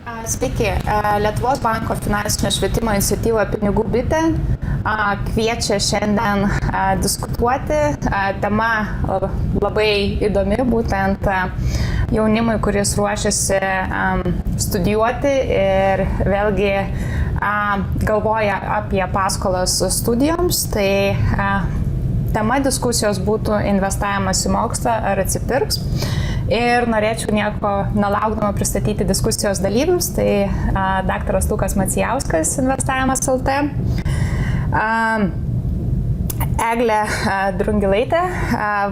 Sveiki, Lietuvos banko finansinio švietimo iniciatyva Pinigų bitė kviečia šiandien diskutuoti. Tema labai įdomi, būtent jaunimui, kuris ruošiasi studijuoti ir vėlgi galvoja apie paskolas studijoms. Tai tema diskusijos būtų investavimas į mokslą ar atsipirks. Ir norėčiau nieko nelaukdama pristatyti diskusijos dalyvius, tai daktaras Lukas Macijauskas, Investavimas LT, Eglė Drungilaitė,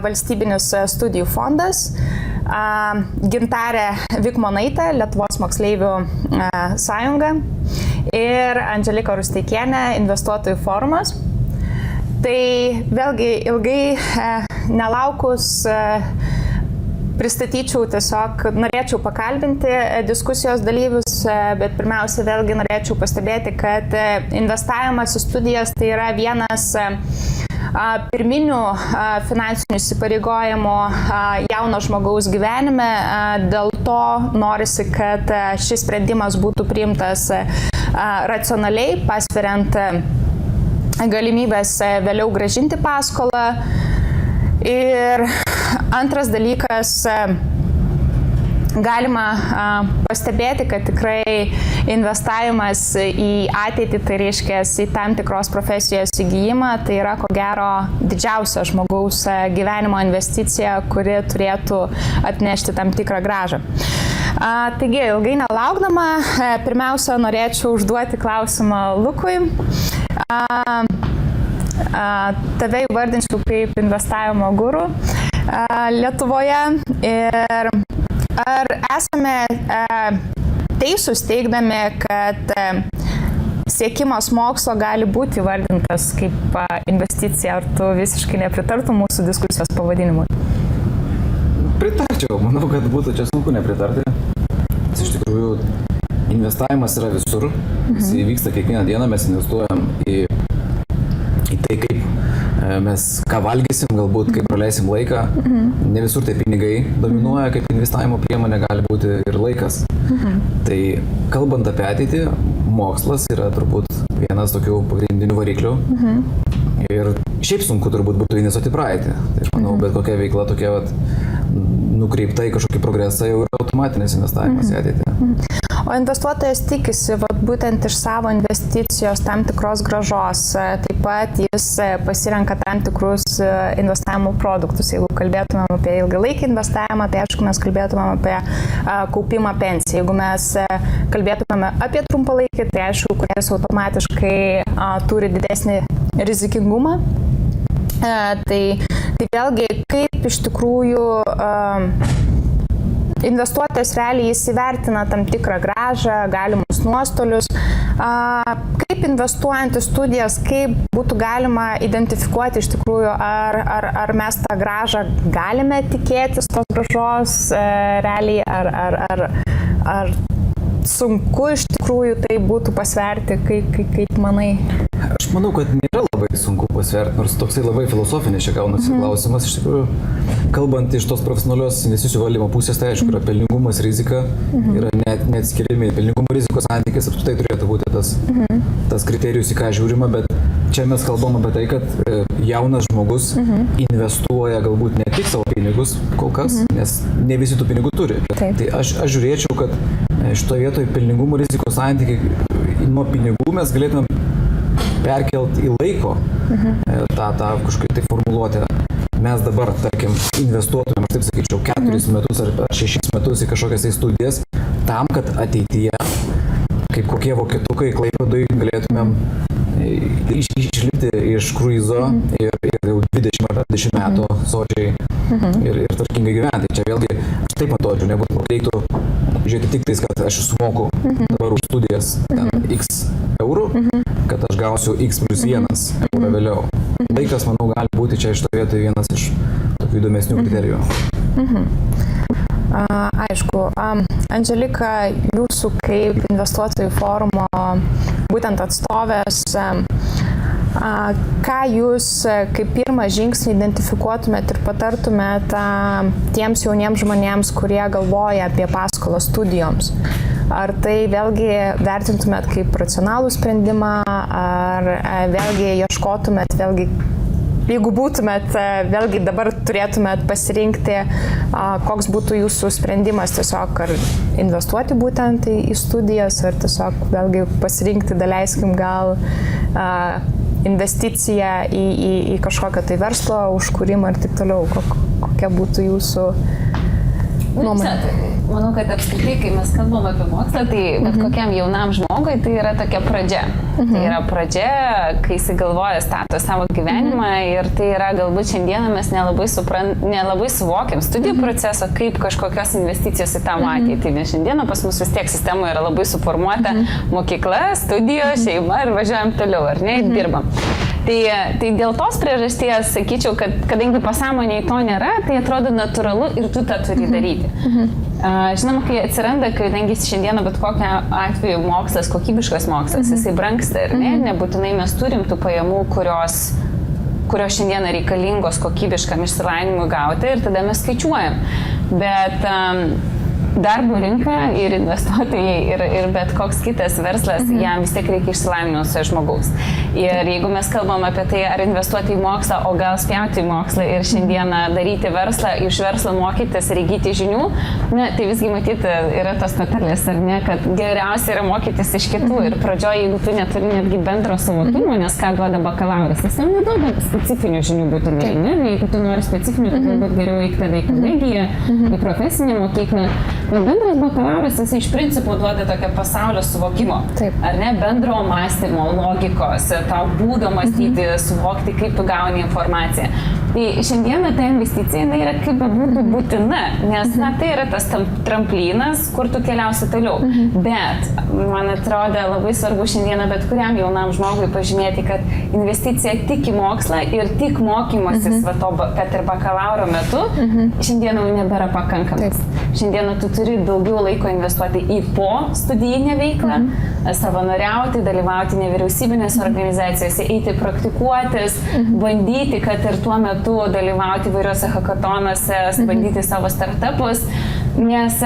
Valstybinis studijų fondas, Gintarė Vikmonaitė, Lietuvos moksleivių sąjunga ir Andželika Rusteikienė, Investuotojų forumas. Tai vėlgi ilgai nelaukus pristatyčiau, tiesiog norėčiau pakalbinti diskusijos dalyvius, bet pirmiausia vėlgi norėčiau pastebėti, kad investavimas į studijas tai yra vienas pirminių finansinių įsipareigojimų jauno žmogaus gyvenime. Dėl to norisi, kad šis sprendimas būtų priimtas racionaliai, pasveriant galimybės vėliau grąžinti paskolą. Ir antras dalykas, galima pastebėti, kad tikrai investavimas į ateitį, tai reiškia į tam tikros profesijos įgyjimą, tai yra ko gero didžiausia žmogaus gyvenimo investicija, kuri turėtų atnešti tam tikrą grąžą. Taigi, ilgai nelaukdama, pirmiausia, norėčiau užduoti klausimą Lukui. Tave įvardinčiau kaip investavimo guru Lietuvoje. Ir ar esame teisūs teigdami, kad siekimas mokslo gali būti įvardintas kaip investicija, ar tu visiškai nepritartum mūsų diskusijos pavadinimui? Pritarčiau, manau, kad būtų čia sunku nepritarti. Iš tikrųjų, investavimas yra visur, jis vyksta kiekvieną dieną, mes investuojam į tai, kaip mes ką valgysim, galbūt kaip praleisim laiką. Ne visur tai pinigai dominuoja, kaip investavimo priemonė gali būti ir laikas. Tai kalbant apie ateitį, mokslas yra turbūt vienas tokių pagrindinių variklių. Ir šiaip sunku turbūt būtų investuoti praeitį. Tai aš manau, bet kokia veikla tokia nukreipta į kažkokį progresą jau yra automatinis investavimas į ateitį. O investuotojas tikisi būtent iš savo investicijos tam tikros grąžos, taip pat jis pasirenka tam tikrus investavimo produktus. Jeigu kalbėtumėm apie ilgalaikį investavimą, tai aišku, mes kalbėtumėm apie kaupimą pensiją. Jeigu mes kalbėtumėm apie trumpalaikį, tai aišku, kuris automatiškai turi didesnį rizikingumą. Tai vėlgi, kaip iš tikrųjų investuotojas realiai įsivertina tam tikrą grąžą, galimus nuostolius. Kaip investuojant į studijas, kaip būtų galima identifikuoti iš tikrųjų, ar mes tą grąžą galime tikėtis tos grąžos realiai, ar sunku iš tikrųjų tai būtų pasverti, kaip manai? Aš manau, kad nėra labai sunku pasverti, nors toksai labai filosofinis čia gaunasi klausimas. Iš tikrųjų, kalbant iš tos profesionalios investicijų valdymo pusės, tai aišku, yra pelningumas, rizika, yra neatskiriami pelningumo rizikos santykis, apskritai turėtų būti tas kriterijus, į ką žiūrima, bet čia mes kalbam apie tai, kad jaunas žmogus investuoja galbūt ne tik savo pinigus kol kas, nes ne visi tų pinigų turi. Tai aš žiūrėčiau, kad šitoje vietoje pelningumo rizikos santykį nuo pinigų mes galėtume perkelti į laiko tą kažkokį tai formuluotę. Mes dabar, tarkim, investuotumėm, aš taip sakyčiau, 4 metus ar 6 metus į kažkokias tai studijas, tam, kad ateityje, kaip kokie vokietukai Klaipėdoj, galėtumėm išlipti iš kruizo ir jau 20 ar 20 metų sočiai ir tvarkingai gyventi. Čia vėlgi, aš taip matočiau, nebūtų reiktų žiūrėti tik tais, kad aš sumokau dabar už studijas X eurų, kad aš gausiu X plus 1 eurą vėliau. Laikas, manau, gali būti čia iš to vietoje vienas iš tokių įdomesnių kriterijų. Aišku. Andželika, jūsų kaip investuotojų forumo būtent atstovės, ką jūs kaip pirmą žingsnį identifikuotumėt ir patartumėt tiems jauniems žmonėms, kurie galvoja apie paskolą studijoms? ar tai vėlgi vertintumėt kaip racionalų sprendimą, ar vėlgi ieškotumėt, vėlgi, jeigu būtumėt, vėlgi dabar turėtumėt pasirinkti, koks būtų jūsų sprendimas, tiesiog ar investuoti būtent į studijas, ar tiesiog vėlgi pasirinkti, daleiskim, gal investiciją į kažkokią tai verslo užkūrimą ir taip toliau. Kokia būtų jūsų nuomonė? Manau, kad apskritai, kai mes kalbam apie mokslą, tai bet kokiam jaunam žmogui tai yra tokia pradžia. Tai yra pradžia, kai jis galvoja, stato savo gyvenimą ir tai yra galbūt šiandieną mes nelabai suvokiam studijų proceso kaip kažkokios investicijos į tą ateitį. Nes šiandieną pas mus vis tiek sistemoje yra labai suformuota mokykla, studijos, šeima ir važiuojam toliau, ar ne, ir dirbam. Tai dėl tos priežasties sakyčiau, kad kadangi pasąmonėje to nėra, tai atrodo natūralu ir tu tą turi daryti. Žinoma, kai atsiranda, kadangi šiandieną bet kokiu atveju mokslas, kokybiškas mokslas, jisai brangsta ir nebūtinai mes turim tų pajamų, kurios šiandieną reikalingos kokybiškam išsilavinimui gauti ir tada mes skaičiuojam. Bet darbo rinka ir investuotojai ir bet koks kitas verslas, jam vis tiek reikia išsilavinusio žmogaus. Ir jeigu mes kalbam apie tai, ar investuoti į mokslą, o gal spjauti į mokslą ir šiandieną daryti verslą, iš verslo mokytis ir įgyti žinių, tai visgi matyti yra tos patarlės, ar ne, kad geriausia yra mokytis iš kitų. Ir pradžioje, jeigu tu neturi netgi bendro suvokimo, nes ką duoda bakalauras, jis jau neduoda specifinių žinių būtinai, ne? Jeigu tu nori specifinių, tai galbūt geriau eiti tada į kolegiją, į profesinę mokyklą. Bendras bakalauras, jis iš principo duoda tokią pasaulio suvokimo, ar ne, bendro mąstymo, logikos, tau būdo mąstyti, suvokti, kaip tu gauni informaciją. Tai šiandieną ta investicija yra kaip būtų būtina, nes tai yra tas tramplynas, kur tu keliausi toliau. Bet, man atrodo, labai svarbu šiandieną bet kuriam jaunam žmogui pažymėti, kad investicija tik į mokslą ir tik mokymasis, kad ir bakalauro metu, šiandieną nebėra pakankamas. Šiandieną tu turi daugiau laiko investuoti į po studijinę veiklą, savanoriauti, dalyvauti nevyriausybinėse organizacijose, eiti praktikuotis, bandyti, kad ir tuo metu dalyvauti įvairiuose hackathonuose, bandyti savo startupus, nes,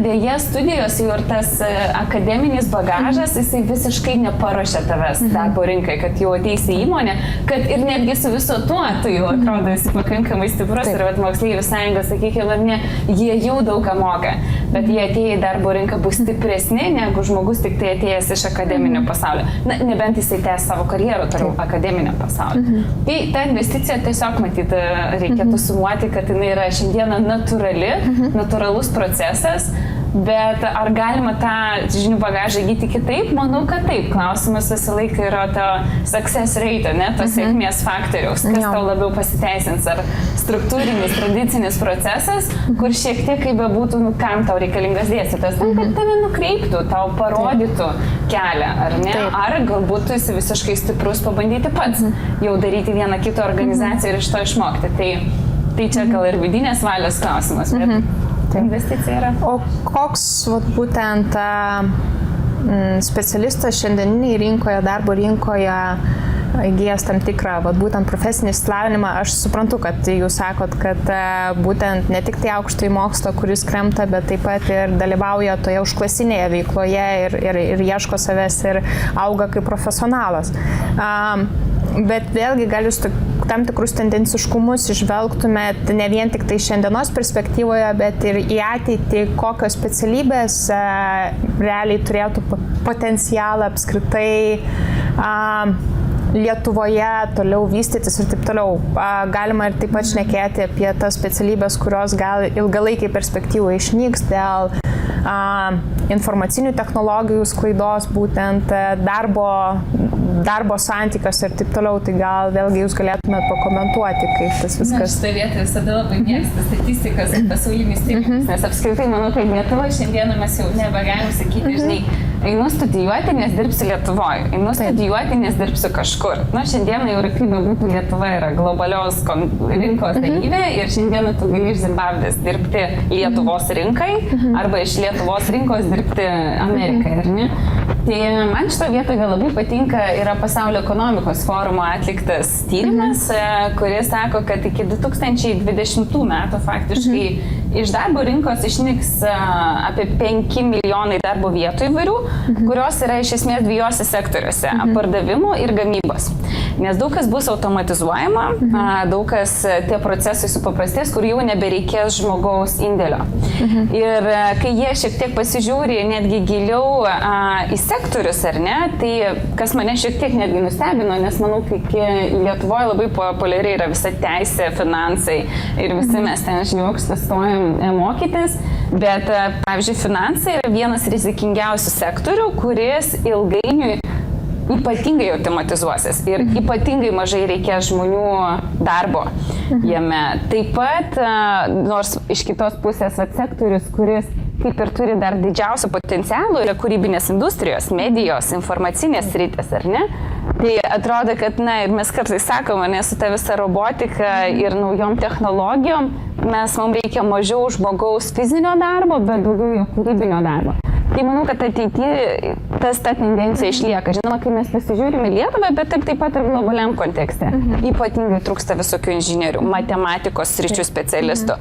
dėja, studijos jau ir tas akademinis bagažas, jisai visiškai neparuošia tavęs darbo rinkai, kad jau ateisi į įmonę, kad ir netgi su viso tuo tu jau atrodo esi pakankamai stiprus ir moksleivių sąjunga, sakykime, jie jau daug ką moka, bet jie atėję į darbo rinką bus stipresni negu žmogus tik tai atėjęs iš akademinio pasaulio. Nebent jisai tęs savo karjerą toliau akademinio pasaulio. Tai ta investicija tiesiog matyti reikėtų sumuoti, kad jinai yra šiandieną natūralus procesas, bet ar galima tą žinių bagažą įgyti kitaip? Manau, kad taip. Klausimas visą laiką yra to success rate, to sėkmės faktoriaus, kas tau labiau pasiteisins, ar struktūrinis, tradicinis procesas, kur šiek tiek kaip bebūtų, kam tau reikalingas dėstytojas, kad tave nukreiptų, tau parodytų kelią, ar ne? Ar galbūt tu esi visiškai stiprus pabandyti pats jau daryti vieną kitą organizaciją ir iš to išmokti. Tai čia gal ir vidinės valios klausimas, bet investicija yra. O koks būtent specialistas šiandieninėje rinkoje, darbo rinkoje įgijęs tam tikrą būtent profesinį išsilavinimą, aš suprantu, kad jūs sakot, kad būtent ne tik tai aukštąjį mokslą, kuris kremta, bet taip pat ir dalyvauja toje užklasinėje veikloje ir ieško savęs ir auga kaip profesionalas. Bet vėlgi gal jūs tam tikrus tendenciškumus išvelgtumėt ne vien tik tai šiandienos perspektyvoje, bet ir į ateitį, kokios specialybės realiai turėtų potencialą apskritai Lietuvoje toliau vystytis ir taip toliau. Galima ir taip pat šnekėti apie tas specialybės, kurios gal ilgalaikiai perspektyvoje išnyks dėl informacinių technologijų sklaidos, būtent darbo santykios ir taip toliau, tai gal vėlgi jūs galėtumėte pakomentuoti, kaip tas viskas. Šitą vietą visada labai mėgstu statistikas ir pasaulinis tyrimas, nes apskritai manau, kad Lietuva šiandieną mes jau nebegalim sakyti, žinai, einu studijuoti, nes dirbsiu Lietuvoje, einu studijuoti, nes dirbsiu kažkur. Šiandieną jau kaip bebūtų Lietuva yra globalios rinkos dalyvė ir šiandieną tu gali iš Zimbabvės dirbti Lietuvos rinkai arba iš Lietuvos rinkos dirbti Amerikai, ar ne? Tai man šito vietoje gal labai patinka yra Pasaulio ekonomikos forumo atliktas tyrimas, kuris sako, kad iki 2020 metų faktiškai iš darbo rinkos išnyks apie 5 milijonai darbo vietų įvairių, kurios yra iš esmės dviejose sektoriuose - pardavimų ir gamybos. Nes daug kas bus automatizuojama, daug kas tie procesai supaprastės, kur jau nebereikės žmogaus indėlio. Ir kai jie šiek tiek pasižiūri netgi giliau į sektorius, ar ne, tai kas mane šiek tiek netgi nustebino, nes manau, kai Lietuvoje labai populiari yra visa teisė, finansai ir visi mes ten žinokštą stojam mokytis, bet, pavyzdžiui, finansai yra vienas rizikingiausių sektorių, kuris ilgainiui ypatingai automatizuosis ir ypatingai mažai reikės žmonių darbo jame. Taip pat, nors iš kitos pusės sektorius, kuris kaip ir turi dar didžiausių potencialų, yra kūrybinės industrijos, medijos, informacinės sritės, ar ne? Tai atrodo, kad, na, ir mes kartais sakome, nes su ta visa robotika ir naujom technologijom, mums reikia mažiau žmogaus fizinio darbo, bet daugiau jo kūrybinio darbo. Tai manau, kad ateityje ta tendencija išlieka. Žinoma, kai mes pasižiūrime Lietuvą, bet taip pat ir globaliam kontekste. Ypatingai trūksta visokių inžinierių, matematikos sričių specialistų.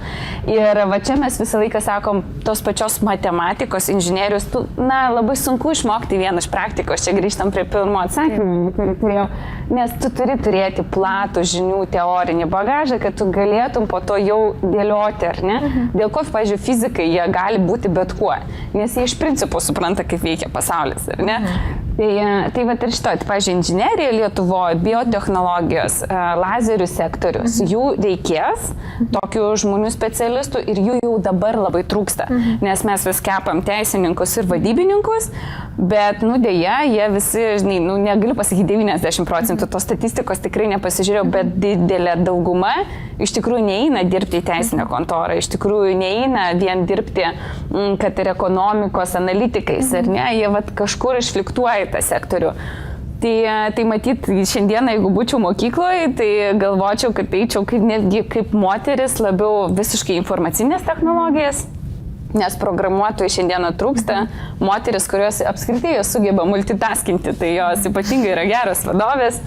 Ir va čia mes visą laiką sakom, tos pačios matematikos inžinierius, na, labai sunku išmokti vieną iš praktikos. Čia grįžtam prie pirmo atsakymų, kurį turėjau. Nes tu turi turėti platų žinių teorinį bagažą, kad tu galėtum po to jau dėlioti, ar ne? Dėl ko, pavyzdžiui, fizikai jie gali būti bet kuo, nes jie iš principo supranta, kaip veikia pasaulis, ar ne? Tai va ir šito, pavyzdžiui, inžinerija Lietuvoje, biotechnologijos, lazerių sektorius, jų reikės, tokių žmonių specialistų ir jų jau dabar labai trūksta, nes mes vis kepam teisininkus ir vadybininkus, bet, nu, dėja, jie visi, žinai, nu, negaliu pasakyti 90%, tos statistikos tikrai nepasižiūrėjau, bet didelė dauguma iš tikrųjų neina dirbti į teisinę kontorą, iš tikrųjų neina vien dirbti, kad ir ekonomikos analitikais, ar ne, jie vat kažkur išfliktuoja tą sektorių. Tai matyt, šiandieną, jeigu būčiau mokykloje, tai galvočiau, kad eičiau netgi kaip moteris labiau visiškai informacinės technologijas, nes programuotojų šiandieną trūksta, moteris, kurios apskritai jos sugeba multitaskinti, tai jos ypatingai yra geros vadovės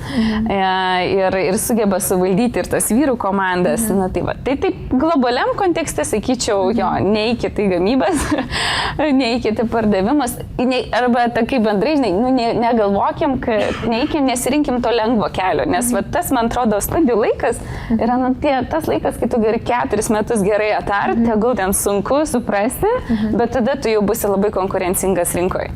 ir sugeba suvaldyti ir tas vyrų komandas. Na, tai va, tai taip globaliam kontekste sakyčiau, jo, neikit į gamybas, neikit į pardavimus, arba kaip bendrai, žinai, nu, negalvokim, kad neikit, nesirinkim to lengvo kelio, nes va, tas, man atrodo, studijų laikas yra nu, tas laikas, kai tu gali 4 metus gerai atart, tegul ten sunku suprasti, bet tada tu jau būsi labai konkurencingas rinkoje.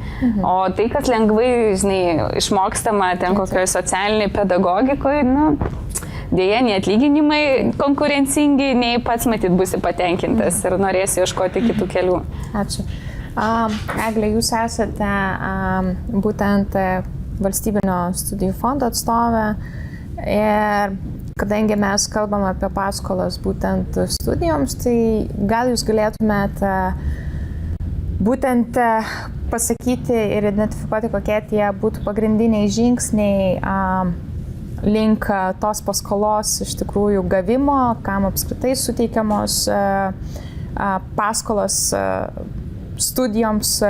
O tai, kas lengvai, žinai, išmokstama ten kokioje socialiniai pedagogikoje, nu, dėja, nei atlyginimai konkurencingi, nei pats matyt būsi patenkintas ir norėsi ieškoti kitų kelių. Ačiū. Eglė, jūs esate būtent valstybinio studijų fondo atstovė ir kadangi mes kalbam apie paskolas būtent studijoms, tai gal jūs galėtumėt būtent pasakyti ir identifikuoti, kokie tie būtų pagrindiniai žingsniai link tos paskolos iš tikrųjų gavimo, kam apskritai suteikiamos paskolos studijoms,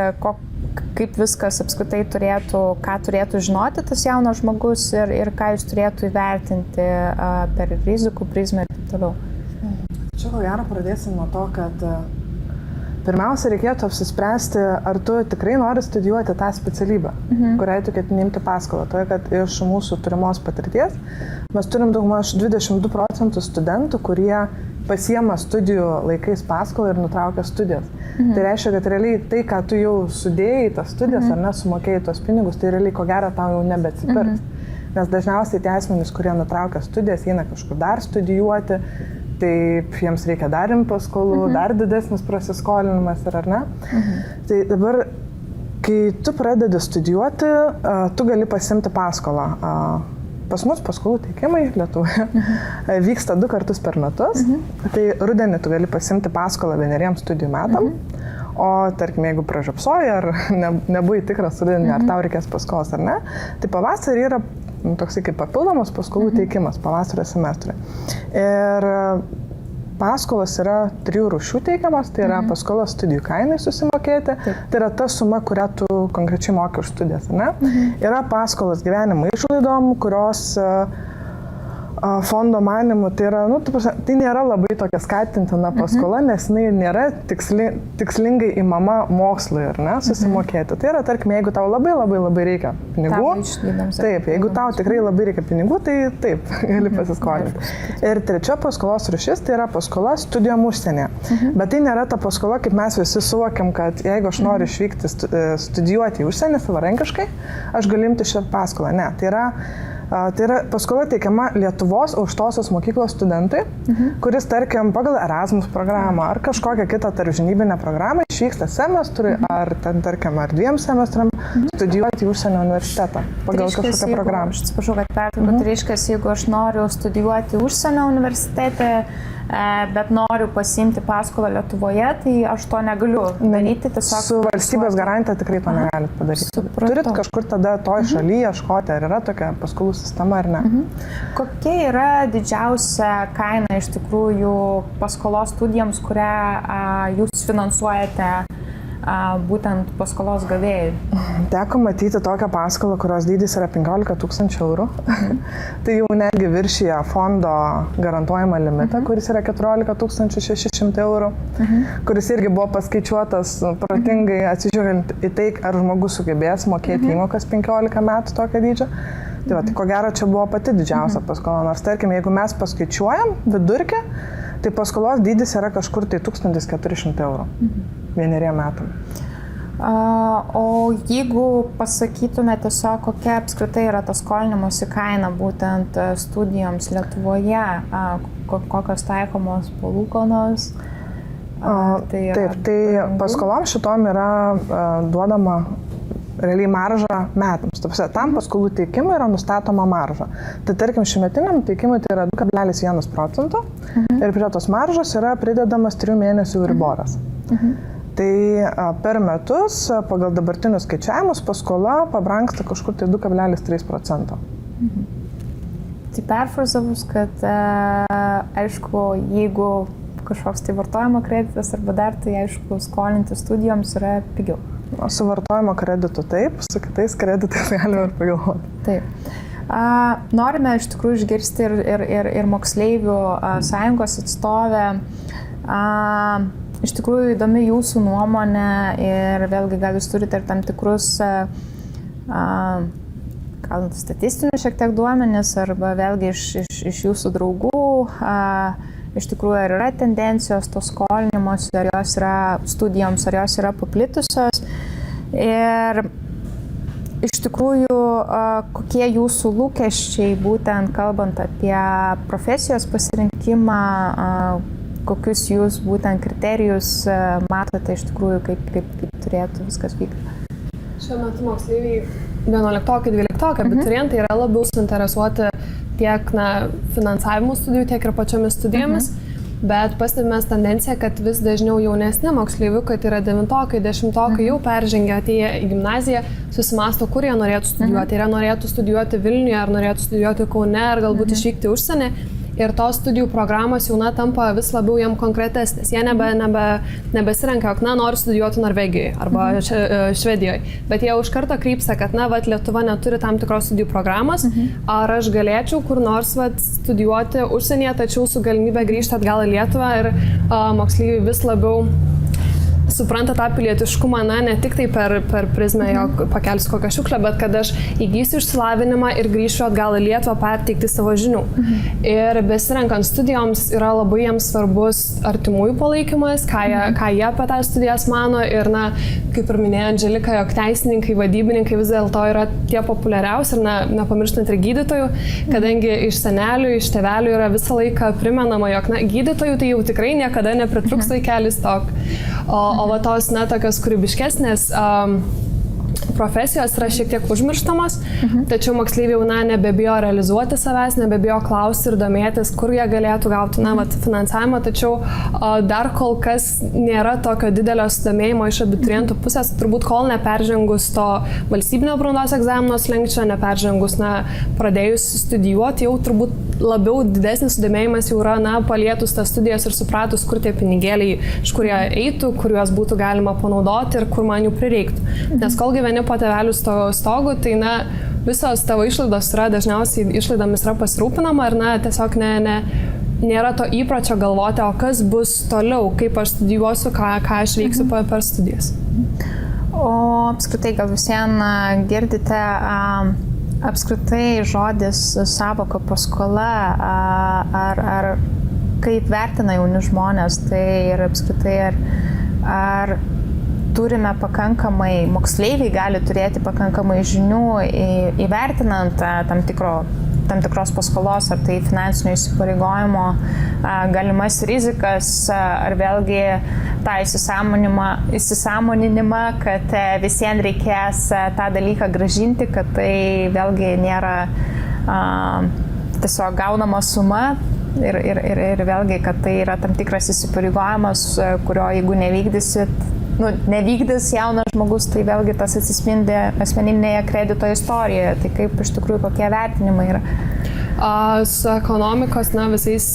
kaip viskas apskritai turėtų, ką turėtų žinoti tas jaunas žmogus ir ką jis turėtų įvertinti per rizikų prizmę ir taip toliau. Čia ko gero pradėsim nuo to, kad pirmiausia reikėtų apsispręsti, ar tu tikrai nori studijuoti tą specialybę, kuriai tu ketini imti paskolą. Tai, kad iš mūsų turimos patirties mes turim daugmaž 22% studentų, kurie pasiema studijų laikais paskolą ir nutraukia studijas. Tai reiškia, kad realiai tai, ką tu jau sudėjai tas studijas ar nesumokėjai tos pinigus, tai realiai ko gero tau jau nebeatsipirks. Nes dažniausiai tie asmenys, kurie nutraukia studijas, eina kažkur dar studijuoti, tai jiems reikia dar paskolų, dar didesnis prasiskolinimas ir ar ne. Tai dabar, kai tu pradedi studijuoti, tu gali pasiimti paskolą. Pas mus paskolų teikimai Lietuvoje vyksta 2 kartus per metus. Tai rudenį tu gali pasimti paskolą 1 studijų metam, o tarkim, jeigu pražiopsoji ar nebuvai tikras rudenį, ar tau reikės paskolos ar ne, tai pavasarį yra toksai kaip papildomas paskolų teikimas pavasario semestrui. Ir paskolos yra 3 rūšių teikiamas, tai yra paskolos studijų kainai susimokėti, tai yra ta suma, kurią tu konkrečiai moki už studijas, ne? Yra paskolos gyvenimo išlaidom, kurios fondo manimu, tai yra, tai nėra labai tokia skatintina paskola, nes jinai nėra tikslingai įmama mokslui, ar ne, susimokėti. Tai yra, tarkim, jeigu tau labai reikia pinigų, taip, jeigu tau tikrai labai reikia pinigų, tai taip, gali pasiskolinti. Ir trečia paskolos rūšis, tai yra paskola studijom užsienyje. Bet tai nėra ta paskola, kaip mes visi suvokiam, kad jeigu aš noriu išvykti studijuoti į užsienį savarankiškai, aš galiu imti šią paskolą. Ne, tai yra paskola teikiama Lietuvos aukštosios mokyklos studentui, kuris, tarkim, pagal Erasmus programą ar kažkokią kitą tarpžinybinę programą išvyksta semestrui ar, tarkim, ar 2 semestram studijuoti į užsienio universitetą pagal kažkokią programą. Aš atsiprašau, kad pertraukiu, tai reiškia, jeigu aš noriu studijuoti užsienio universitete, bet noriu pasiimti paskolą Lietuvoje, tai aš to negaliu daryti tiesiog. Su valstybės garantija tikrai to negalit padaryti. Turit kažkur tada toj šalyje ieškoti, ar yra tokia paskolų sistema ar ne. Kokia yra didžiausia kaina iš tikrųjų paskolos studijoms, kurią jūs finansuojate būtent paskolos gavėjai? Teko matyti tokią paskolą, kurios dydis yra 15 000 eurų. Tai jau netgi viršyje fondo garantuojamą limitą, kuris yra 14 600 eurų, kuris irgi buvo paskaičiuotas protingai atsižvelgiant į tai, ar žmogus sugebės mokėti įmokas 15 metų tokio dydžio. Tai va, tai ko gero čia buvo pati didžiausia paskola, nors tarkim, jeigu mes paskaičiuojam vidurkį, tai paskolos dydis yra kažkur tai 1400 eurų. 1 metam. O jeigu pasakytume tiesiog, kokia apskritai yra ta skolinimosi kaina būtent studijoms Lietuvoje, kokios taikomos palūkanos? Taip, tai paskolom šitom yra duodama realiai marža metams. Tam paskolų teikimui yra nustatoma marža. Tai tarkim, šiuometiniam teikimui tai yra 2,1% ir prie tos maržos yra pridedamas 3 mėnesių Euriboras. Tai per metus pagal dabartinius skaičiavimus paskola pabrangsta kažkur tai 2,3%. Tai perfrazavus, kad aišku, jeigu kažkoks tai vartojimo kreditas arba dar, tai aišku, skolinti studijoms yra pigiau. Su vartojimo kreditu taip, su kitais kreditais galime ir pagalvoti. Taip. Norime iš tikrųjų išgirsti ir moksleivių sąjungos atstovę. Iš tikrųjų įdomi jūsų nuomonė ir vėlgi gal jūs turite ir tam tikrus statistinius šiek tiek duomenis arba vėlgi iš jūsų draugų. Iš tikrųjų, ar yra tendencijos tos skolinimos, ar jos yra studijoms, ar jos yra paplitusios. Ir iš tikrųjų, kokie jūsų lūkesčiai, būtent kalbant apie profesijos pasirinkimą, kokius jūs būtent kriterijus matote iš tikrųjų, kaip turėtų viskas vykti? Šiuo metu moksleiviai 11-12 abiturientai yra labiau suinteresuoti tiek finansavimu studijų, tiek ir pačiomis studijomis, bet pastebime tendenciją, kad vis dažniau jaunesni moksleiviukai, tai yra 9-okai, 10-okai jau peržengę atėję į gimnaziją, susimąsto, kur jie norėtų studijuoti. Ar jie norėtų studijuoti Vilniuje, ar norėtų studijuoti Kaune, ar galbūt išvykti užsienį. Ir tos studijų programos jau tampa vis labiau jiem konkretesnės. Jie nebesirenka, jog noriu studijuoti Norvegijoje arba Švedijoje, bet jie už karto krypsta, kad Lietuva neturi tam tikros studijų programos, ar aš galėčiau kur nors studijuoti užsienyje, tačiau su galimybė grįžti atgal į Lietuvą ir moksleiviai vis labiau supranta tą pilietiškumą, ne tik tai per prizmę, jog pakelsiu kokią šiukšlę, bet kad aš įgysiu išsilavinimą ir grįšiu atgal į Lietuvą perteikti savo žinių. Ir besirenkant studijoms yra labai jiems svarbus artimųjų palaikymas, ką jie apie tą studijas mano ir, kaip ir minėjo Andželika, jog teisininkai, vadybininkai vis dėlto yra tie populiariausi ir nepamirštant ir gydytojų, kadangi iš senelių, iš tėvelių yra visą laiką primenama, jog gydytojų tai jau tikrai niekada nepritrūks vaikelis tok. O va tos tokios kūrybiškesnės profesijos yra šiek tiek užmirštamos, tačiau moksleiviai jau nebebijo realizuoti savęs, nebebijo klausti ir domėtis, kur jie galėtų gauti finansavimą, tačiau dar kol kas nėra tokio didelio sudomėjimo iš abiturientų pusės, turbūt kol neperžengus to valstybinio brandos egzamino slenksčio, neperžengus pradėjus studijuoti, jau turbūt labiau didesnis sudomėjimas jau yra palietus tas studijas ir supratus, kur tie pinigėliai, iš kur jie eitų, kur juos būtų galima panaudoti ir kur man jų prireiktų. Nes kol gyveni po tėvelių stogu, tai visos tavo išlaidos yra dažniausiai išlaidomis yra pasirūpinama ir tiesiog nėra to įpročio galvoti, o kas bus toliau, kaip aš studijuosiu, ką aš veiksiu per studijas. O apskritai gal visiems girdite apskritai žodis savoka paskola, ar kaip vertina jauni žmonės, tai ir apskritai ar turime pakankamai, moksleiviai gali turėti pakankamai žinių įvertinant tam tikros paskolos, ar tai finansinio įsipareigojimo galimas rizikas, ar vėlgi tą įsisąmoninimą, kad visiems reikės tą dalyką grąžinti, kad tai vėlgi nėra tiesiog gaunama suma. Ir vėlgi, kad tai yra tam tikras įsipareigojimas, kurio jeigu nevykdys jaunas žmogus, tai vėlgi tas atsispindi asmeninėje kredito istorijoje. Tai kaip iš tikrųjų kokie vertinimai yra? Su ekonomikos visais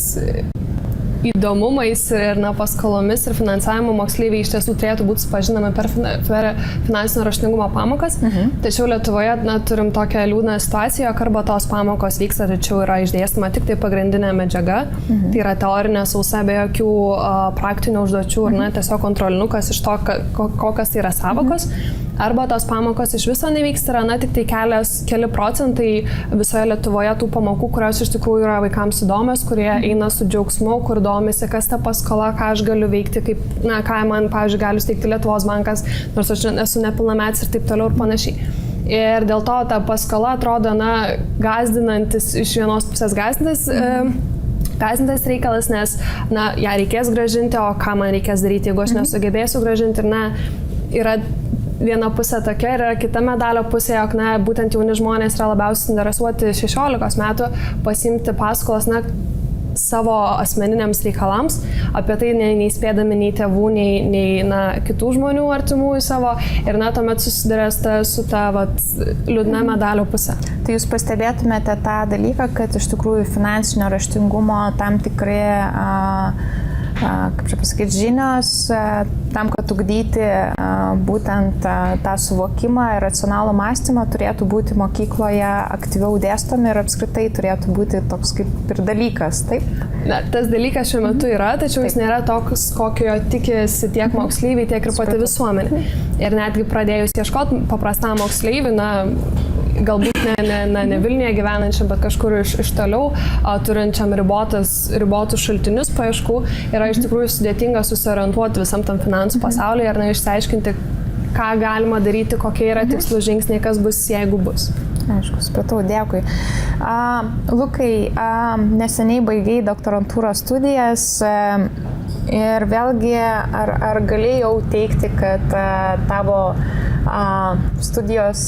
įdomumais ir paskolomis ir finansavimu moksleiviai iš tiesų turėtų būti supažinami per finansinio raštingumo pamokas. Tačiau Lietuvoje turim tokią liūdną situaciją, jog arba tos pamokos vyksta, tačiau yra išdėstoma tik tai pagrindinė medžiaga. Tai yra teorinė sausa be jokių praktinių užduočių ir tiesiog kontrolinukas iš to, kokios tai yra savokos. Arba tos pamokos iš viso nevyksta, yra tik tai keli procentai visoje Lietuvoje tų pamokų, kurios iš tikrųjų yra vaikams įdomios, kurie eina su džiaugsmu, kur domisi, kas ta paskola, ką aš galiu veikti, ką man, pavyzdžiui, gali suteikti Lietuvos bankas, nors aš esu nepilnametis ir taip toliau ir panašiai. Ir dėl to ta paskola atrodo, gąsdinantis, iš vienos pusės gąsdinantis reikalas, nes, ją reikės grąžinti, o ką man reikės daryti, jeigu aš nesugebėsiu grąžinti. Ir yra viena pusė tokia ir yra kita medalio pusė, jog būtent jauni žmonės yra labiausiai interesuoti 16 metų pasiimti paskolas savo asmeniniams reikalams, apie tai neįspėdami nei tėvų, nei kitų žmonių artimųjų savo ir tuomet susiduria su ta liūdna medalio pusė. Tai jūs pastebėtumėte tą dalyką, kad iš tikrųjų finansinio raštingumo tam tikri kaip čia pasakyti, žinios tam, kad ugdyti būtent tą suvokimą ir racionalų mąstymą turėtų būti mokykloje aktyviau dėstomi ir apskritai turėtų būti toks kaip ir dalykas, taip? Tas dalykas šiuo metu yra, tačiau jis nėra toks, kokio tikisi tiek moksleiviai, tiek ir pati visuomenė. Ir netgi pradėjus ieškoti paprastam moksleiviui, galbūt ne Vilniuje gyvenančiam, bet kažkur iš toliau, turinčiam ribotus šaltinius paieškų, yra iš tikrųjų sudėtinga susiorientuoti visam tam finansų pasaulyje ir išsiaiškinti, ką galima daryti, kokie yra tikslų žingsniai, kas bus, jeigu bus. Aišku, supratau, dėkui. Lukai, neseniai baigiai doktorantūros studijas ir vėlgi, ar galėjau teikti, kad tavo studijos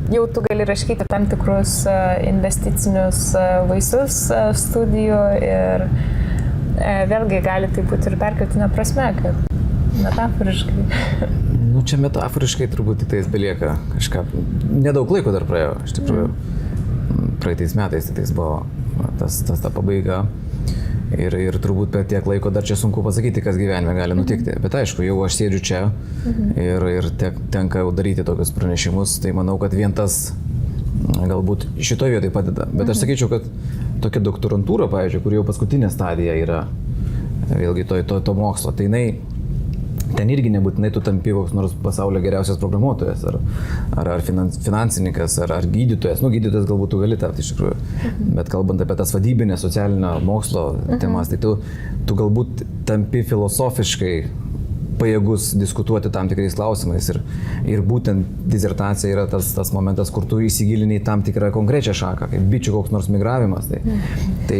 jau tu gali raškyti tam tikrus investicinius vaisius studijų ir vėlgi gali tai būti ir perkeltinė prasme, kad metaforiškai. Čia metaforiškai turbūt tik tais belieka kažką. Nedaug laiko dar praėjo, iš tikrųjų. Praeitais metais tai buvo ta pabaiga. Ir turbūt per tiek laiko dar čia sunku pasakyti, kas gyvenime gali nutikti. Bet aišku, jau aš sėdžiu čia ir tenka jau daryti tokius pranešimus, tai manau, kad vien tas galbūt šitoje vietoje padeda. Bet aš sakyčiau, kad tokia doktorantūra, pavyzdžiui, kur jau paskutinė stadija yra vėlgi to mokslo, tai jinai ten irgi nebūtinai tu tampi koks nors pasaulio geriausias programuotojas, ar finansininkas, ar gydytojas. Gydytojas galbūt tu gali tapti iš tikrųjų. Bet kalbant apie tas vadybinės socialinio mokslo temas, tai tu galbūt tampi filosofiškai pajėgus diskutuoti tam tikrais klausimais. Ir būtent disertacija yra tas momentas, kur tu įsigilini tam tikrą konkrečią šaką, kaip bičių koks nors migravimas. Tai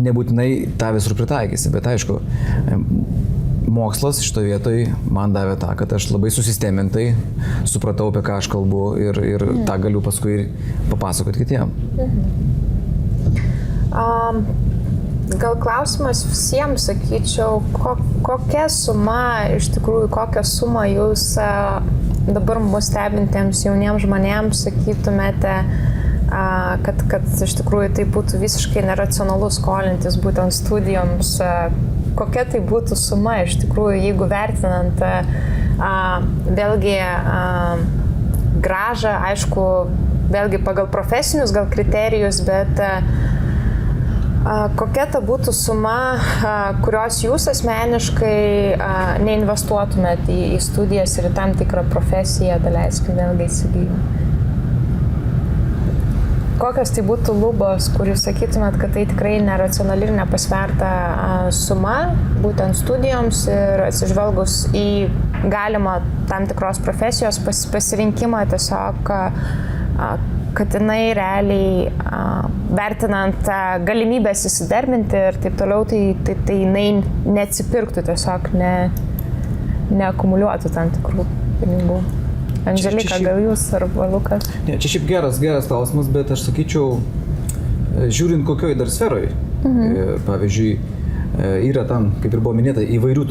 nebūtinai tą visur pritaikysi, bet aišku, mokslas šito vietoj man davė tą, kad aš labai susistemintai supratau, apie ką aš kalbu ir tą galiu paskui papasakoti kitiem. Gal klausimas visiems, sakyčiau, kokia suma, iš tikrųjų, kokią sumą jūs dabar mus stebintiems jauniems žmonėms sakytumėte, kad iš tikrųjų tai būtų visiškai neracionalu skolintis būtent studijoms. Kokia tai būtų suma iš tikrųjų, jeigu vertinant vėlgi gražą, aišku, vėlgi pagal profesinius gal kriterijus, bet kokia ta būtų suma, kurios jūs asmeniškai neinvestuotumėt į studijas ir į tam tikrą profesiją, daleiskim vėlgi įsigijimą? Kokios tai būtų lubos, kur jūs sakytumėt, kad tai tikrai neracionali ir nepasverta suma, būtent studijoms ir atsižvelgus į galimą tam tikros profesijos pasirinkimą tiesiog, kad jinai realiai vertinant galimybės įsidarbinti ir taip toliau, tai jinai neatsipirktų tiesiog, neakumuliuotų tam tikrų pinigų. Andželika, gal jūs arba Lukas? Ne, čia šiaip geras klausimas, bet aš sakyčiau, žiūrint kokioj dar sferoj, pavyzdžiui, yra tam, kaip ir buvo minėta, įvairių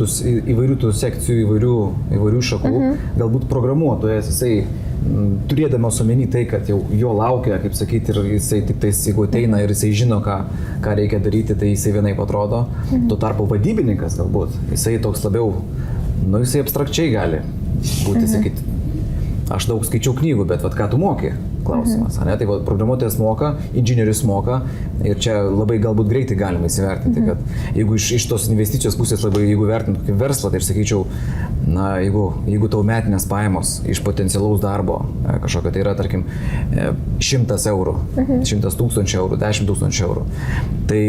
tų sekcijų, įvairių šakų, galbūt programuotojas, jisai turėdamas omeny tai, kad jau jo laukia, kaip sakyti, ir jisai tik tais, jeigu ateina ir jisai žino, ką reikia daryti, tai jisai vienaip atrodo. Tuo tarpu vadybininkas galbūt, jisai toks labiau, jisai abstrakčiai gali būti, sakyti, aš daug skaičiau knygų, bet ką tu moki? Klausimas. Tai programuotojas moka, inžinierius moka ir čia labai galbūt greitai galima įsivertinti, kad jeigu iš tos investicijos pusės labai, jeigu vertintų kaip verslą, tai aš sakyčiau, jeigu tau metinės pajamos iš potencialaus darbo kažkokio, tai yra, tarkim, 100 eurų, 100 000 eurų, 10 000 eurų, tai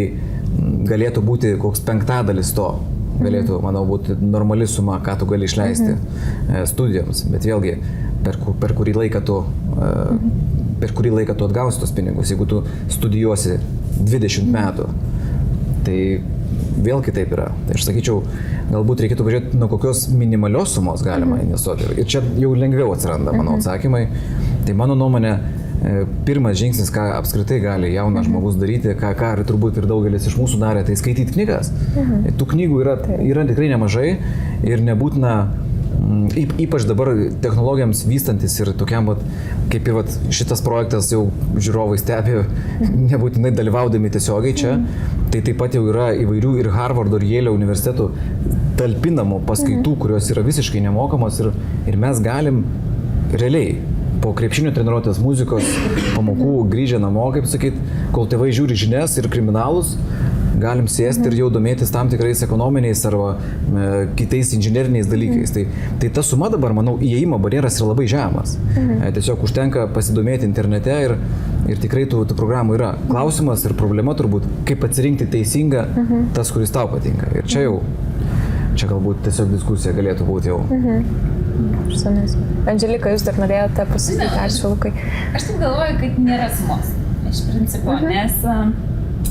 galėtų būti koks 5/5 to. Galėtų, manau, būti normali suma, ką tu gali išleisti studijoms, bet vėlgi per kurį laiką tu atgausi tos pinigus. Jeigu tu studijuosi 20 metų, tai vėl kitaip yra. Tai aš sakyčiau, galbūt reikėtų pažiūrėti, nuo kokios minimalios sumos galima investuoti. Ir čia jau lengviau atsiranda, manau, atsakymai. Tai mano nuomonė, pirmas žingsnis, ką apskritai gali jaunas žmogus daryti, ką turbūt ir daugelis iš mūsų darė, tai skaityti knygas. Tų knygų yra tikrai nemažai ir nebūtina, ypač dabar technologijams vystantis ir tokiam, kaip ir šitas projektas jau žiūrovai stebi, nebūtinai dalyvaudami tiesiogiai čia, tai taip pat jau yra įvairių ir Harvardo ir Yale universitetų talpinamų paskaitų, kurios yra visiškai nemokamos ir mes galim realiai po krepšinio treniruotės muzikos pamokų grįžę namo, kaip sakyt, kol tėvai žiūri žinias ir kriminalus, galim sėsti ir jau domėtis tam tikrais ekonominiais arba kitais inžineriniais dalykais. Tai ta suma dabar, manau, įėjimo barjeras yra labai žemas. Tiesiog užtenka pasidomėti internete ir tikrai tų programų yra. Klausimas ir problema turbūt, kaip atsirinkti teisingą tas, kuris tau patinka. Ir čia galbūt tiesiog diskusija galėtų būti jau. Andželika, jūs dar norėjote pasakyti, ačiū Lukai. Aš taip galvoju, kad nėra sumos, iš principo, nes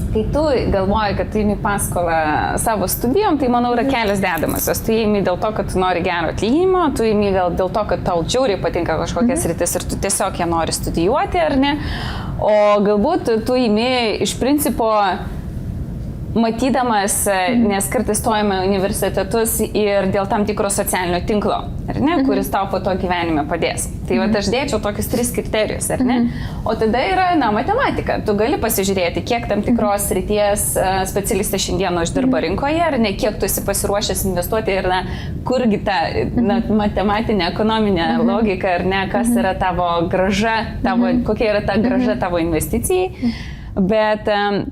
kai tu galvoji, kad tu imi paskolą savo studijom, tai manau yra kelios dedamosios. Tu imi dėl to, kad tu nori gero atlyginimo, tu imi gal dėl to, kad tau žiauriai patinka kažkokias rytis ir tu tiesiog ją nori studijuoti, ar ne? O galbūt tu imi iš principo matydamas, nes kartais stojame universitetus ir dėl tam tikro socialinio tinklo, ar ne, kuris tau po to gyvenime padės. Tai aš dėčiau tokius 3 kriterijus, ar ne? O tada yra, matematika. Tu gali pasižiūrėti, kiek tam tikros srities specialistai šiandieną uždirba rinkoje, ar ne, kiek tu esi pasiruošęs investuoti ir, kurgi ta matematinė, ekonominė logika, ar ne, kas yra tavo grąža, kokia yra ta grąža tavo investicijai. Bet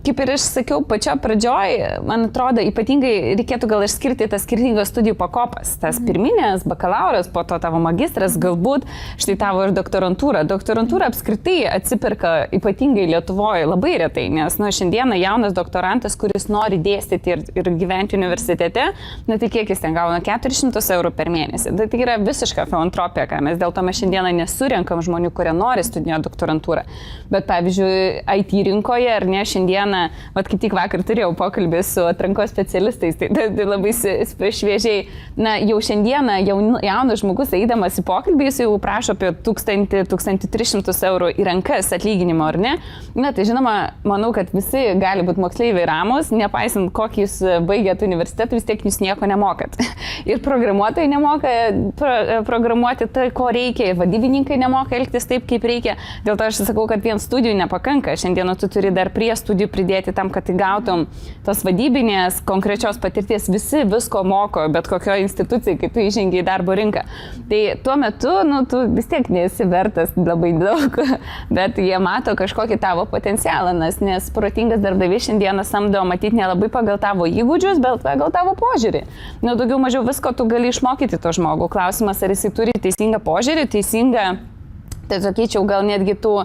kaip ir aš sakiau pačio pradžioj, man atrodo, ypatingai reikėtų gal išskirti tas skirtingas studijų pakopas. Tas pirminės, bakalauras, po to tavo magistras, galbūt štai tavo ir doktorantūra. Doktorantūra apskritai atsiperka ypatingai Lietuvoje labai retai, nes šiandieną jaunas doktorantas, kuris nori dėstyti ir gyventi universitete, tai kiek jis ten gauna 400 eurų per mėnesį. Tai yra visiška filantropija, mes dėl to mes šiandieną nesurenkam žmonių, kurie nori studijuoti doktorantūrą. Bet pavyzdžiui, IT rinkoje, ar ne, šiandieną, kaip tik vakar turėjau pokalbį su atrankos specialistais, tai labai šviežiai, jau šiandieną jaunas žmogus, eidamas į pokalbį, jis jau prašo apie 1000–1300 eurų į rankas atlyginimo, ar ne? Tai žinoma, manau, kad visi gali būti moksleiviai ramus, nepaisant kokį jūs baigėt universitetą, vis tiek jūs nieko nemokat. Ir programuotojai nemoka programuoti tai, ko reikia, ir vadybininkai nemoka elgtis taip, kaip reikia. Dėl to aš sakau, kad vien studijų nepakanka. Šiandieną tu turi dar prie studijų pridėti tam, kad įgautum tos vadybinės, konkrečios patirties, visi visko moko, bet kokioje institucijai, kai tu įžengi į darbo rinką. Tai tuo metu, tu vis tiek nesi vertas labai daug, bet jie mato kažkokį tavo potencialą, nes protingas darbdavys šiandieną samdo matyti nelabai pagal tavo įgūdžius, bet pagal tavo požiūrį. Daugiau mažiau visko tu gali išmokyti to žmogų. Klausimas, ar jisai turi teisingą požiūrį, teisingą, tai sakyčiau, gal netgi tų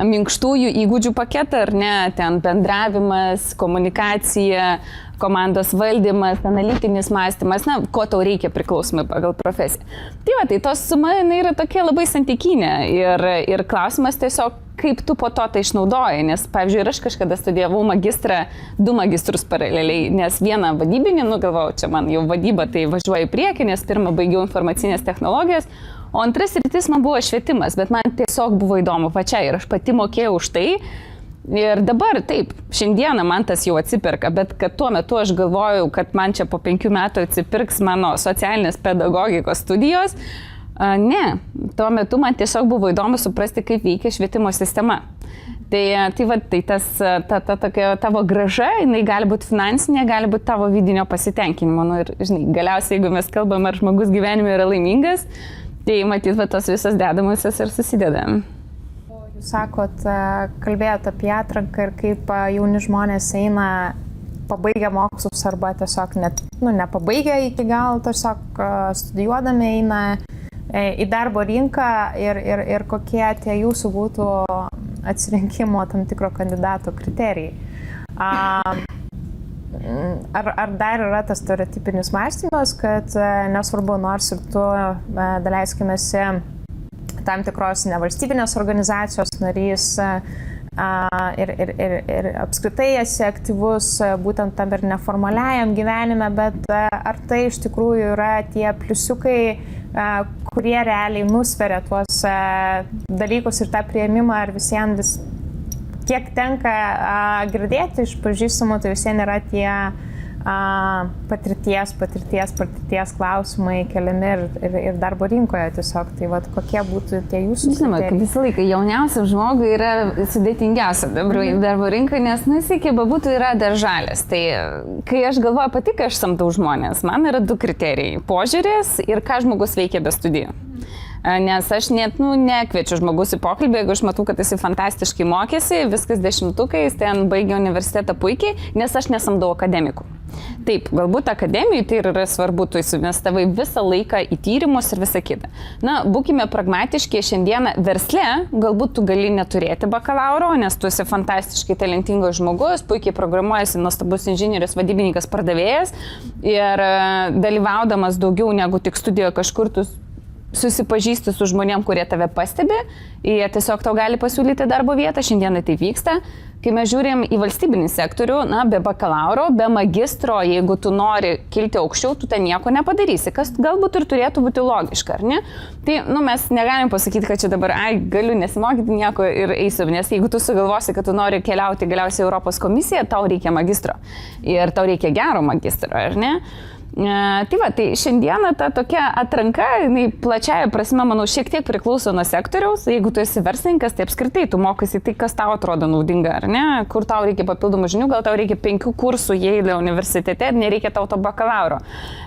minkštųjų įgūdžių paketą, ar ne, ten bendravimas, komunikacija, komandos valdymas, analitinis mąstymas, ko tau reikia priklausomai pagal profesiją. Tai tos suma yra tokia labai santykinė ir klausimas tiesiog, kaip tu po to tai išnaudoji, nes, pavyzdžiui, ir aš kažkada studijavau magistrą, 2 magistrus paraleliai, nes vieną vadybinį, galvojau, čia man jau vadyba, tai važiuoju į priekį, nes pirmą baigiau informacinės technologijas, o antras sritis man buvo švietimas, bet man tiesiog buvo įdomu pačiai ir aš pati mokėjau už tai. Ir dabar taip, šiandieną man tas jau atsiperka, bet kad tuo metu aš galvojau, kad man čia po 5 metų atsipirks mano socialinės pedagogikos studijos, ne, tuo metu man tiesiog buvo įdomu suprasti, kaip veikia švietimo sistema. Tai tas tokia tavo grąža, jinai gali būti finansinė, gali būti tavo vidinio pasitenkinimo. Ir, galiausiai, jeigu mes kalbam, ar žmogus gyvenime yra laimingas, tai matyt, tos visos dedamosios ir susideda. Jūs sakot, kalbėjot apie atranką ir kaip jauni žmonės eina pabaigę mokslus arba tiesiog nepabaigę iki gal, tiesiog studijuodami eina į darbo rinką ir kokie tie jūsų būtų atsirinkimo tam tikro kandidato kriterijai. Ar dar yra tas stereotipinis mąstymas, kad nesvarbu, nors ir tu, daleiskimėsi, tam tikros nevalstybinės organizacijos narys ir apskritai esi aktyvus būtent tam ir neformaliajam gyvenime, bet ar tai iš tikrųjų yra tie pliusiukai, kurie realiai nusveria tuos dalykus ir tą priėmimą, ar visiems kiek tenka girdėti iš pažįstamų, tai visiems yra tie patirties klausimai keliami ir darbo rinkoje tiesiog. Tai kokie būtų tie jūsų kriterijai? Žinoma, visą laiką jauniausiam žmogui yra sudėtingiausia darbo rinka, nes iki bebūtų yra dar žalias. Tai kai aš galvoju pati, kai aš samdau žmonės, man yra 2 kriterijai - požiūris ir ką žmogus veikia be studijų. Nes aš net nekviečiu žmogus į pokalbį, jeigu aš matau, kad jis fantastiškai mokėsi, viskas 10-ukais, ten baigė universitetą puikiai, nes aš nesamdau akademikų. Taip, galbūt akademijai tai yra svarbu, tu įsivestavai visą laiką į tyrimus ir visą kitą. Būkime pragmatiški, šiandieną versle galbūt tu gali neturėti bakalauro, nes tu esi fantastiškai talentingas žmogus, puikiai programuojasi, nuostabus inžinierius, vadybininkas, pardavėjas ir dalyvaudamas daugiau negu tik studijoje kažkur tu susipažįsti su žmonėm, kurie tave pastebi, jie tiesiog tau gali pasiūlyti darbo vietą, šiandieną tai vyksta. Kai mes žiūrėjom į valstybinį sektorių, be bakalauro, be magistro, jeigu tu nori kilti aukščiau, tu ten nieko nepadarysi, kas galbūt ir turėtų būti logiška, ar ne? Tai, mes negalim pasakyti, kad čia dabar, galiu nesimokyti nieko ir eisiu, nes jeigu tu sugalvosi, kad tu nori keliauti galiausiai Europos komisiją, tau reikia magistro ir tau reikia gero magistro, ar ne? Tai šiandieną ta tokia atranka, jinai plačiaja prasme, manau, šiek tiek priklauso nuo sektoriaus. Jeigu tu esi verslininkas, tai apskritai tu mokaisi tai, kas tau atrodo naudinga, ar ne? Kur tau reikia papildomų žinių, gal tau reikia 5 kursų Yale universitete ir nereikia tau to bakalauro.